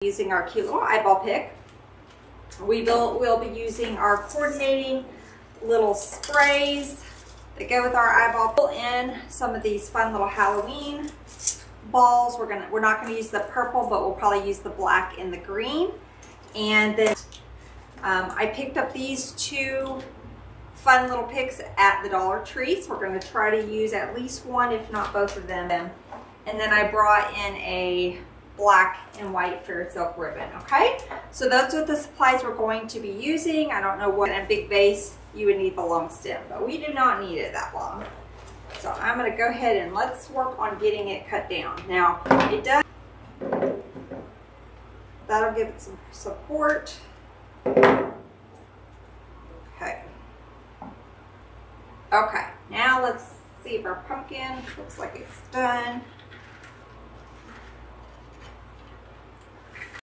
Using our cute little eyeball pick. We'll be using our coordinating little sprays that go with our eyeball. Pull in some of these fun little Halloween balls. We're not gonna use the purple, but we'll probably use the black and the green. And then I picked up these two fun little picks at the Dollar Tree. So we're gonna try to use at least one, if not both of them. And then I brought in a black and white fair silk ribbon. Okay, so those are the supplies we're going to be using. I don't know what, in a big vase you would need the long stem, but we do not need it that long. So I'm going to go ahead and let's work on getting it cut down. Now it does, that'll give it some support. Okay, now let's see if our pumpkin looks like it's done.